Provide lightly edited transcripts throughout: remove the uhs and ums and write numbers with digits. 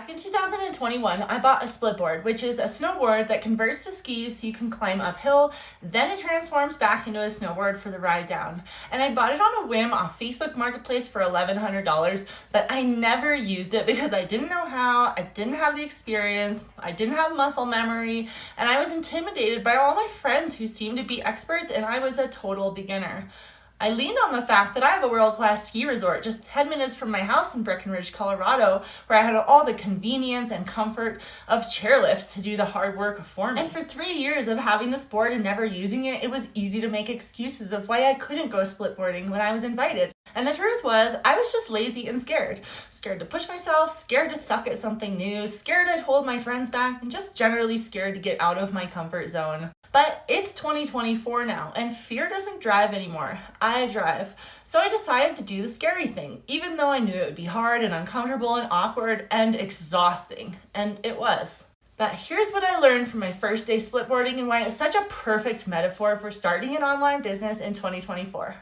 Back in 2021, I bought a split board, which is a snowboard that converts to skis so you can climb uphill, then it transforms back into a snowboard for the ride down. And I bought it on a whim off Facebook Marketplace for $1,100, but I never used it because I didn't know how, I didn't have the experience, I didn't have muscle memory, and I was intimidated by all my friends who seemed to be experts and I was a total beginner. I leaned on the fact that I have a world-class ski resort just 10 minutes from my house in Breckenridge, Colorado, where I had all the convenience and comfort of chairlifts to do the hard work for me. And for 3 years of having this board and never using it, it was easy to make excuses of why I couldn't go splitboarding when I was invited. And the truth was, I was just lazy and scared. Scared to push myself, scared to suck at something new, scared I'd hold my friends back, and just generally scared to get out of my comfort zone. But it's 2024 now, and fear doesn't drive anymore. I drive. So I decided to do the scary thing, even though I knew it would be hard and uncomfortable and awkward and exhausting. And it was. But here's what I learned from my first day splitboarding and why it's such a perfect metaphor for starting an online business in 2024.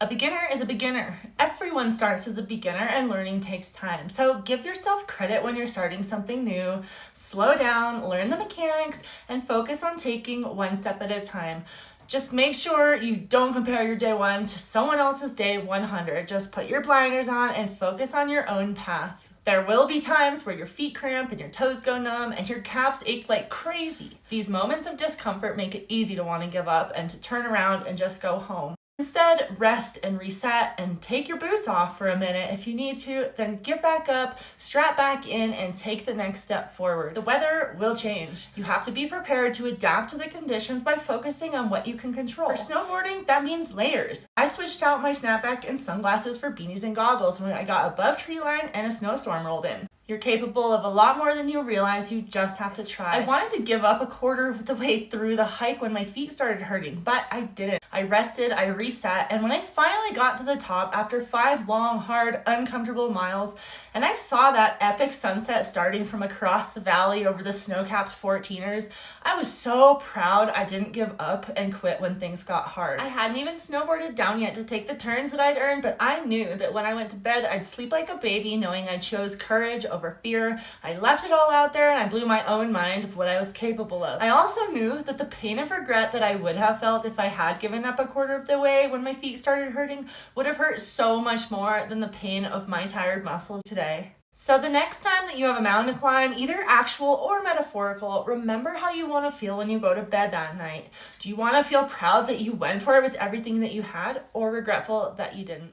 A beginner is a beginner. Everyone starts as a beginner and learning takes time. So give yourself credit when you're starting something new. Slow down, learn the mechanics, and focus on taking one step at a time. Just make sure you don't compare your day 1 to someone else's day 100. Just put your blinders on and focus on your own path. There will be times where your feet cramp and your toes go numb and your calves ache like crazy. These moments of discomfort make it easy to want to give up and to turn around and just go home. Instead, rest and reset and take your boots off for a minute if you need to, then get back up, strap back in, and take the next step forward. The weather will change. You have to be prepared to adapt to the conditions by focusing on what you can control. For snowboarding, that means layers. I switched out my snapback and sunglasses for beanies and goggles when I got above tree line and a snowstorm rolled in. You're capable of a lot more than you realize, you just have to try. I wanted to give up a quarter of the way through the hike when my feet started hurting, but I didn't. I rested, I reset, and when I finally got to the top after 5 long, hard, uncomfortable miles, and I saw that epic sunset starting from across the valley over the snow-capped 14ers, I was so proud I didn't give up and quit when things got hard. I hadn't even snowboarded down yet to take the turns that I'd earned, but I knew that when I went to bed, I'd sleep like a baby knowing I chose courage over fear. I left it all out there and I blew my own mind of what I was capable of. I also knew that the pain and regret that I would have felt if I had given up a quarter of the way when my feet started hurting would have hurt so much more than the pain of my tired muscles today. So the next time that you have a mountain to climb, either actual or metaphorical, remember how you want to feel when you go to bed that night. Do you want to feel proud that you went for it with everything that you had, or regretful that you didn't?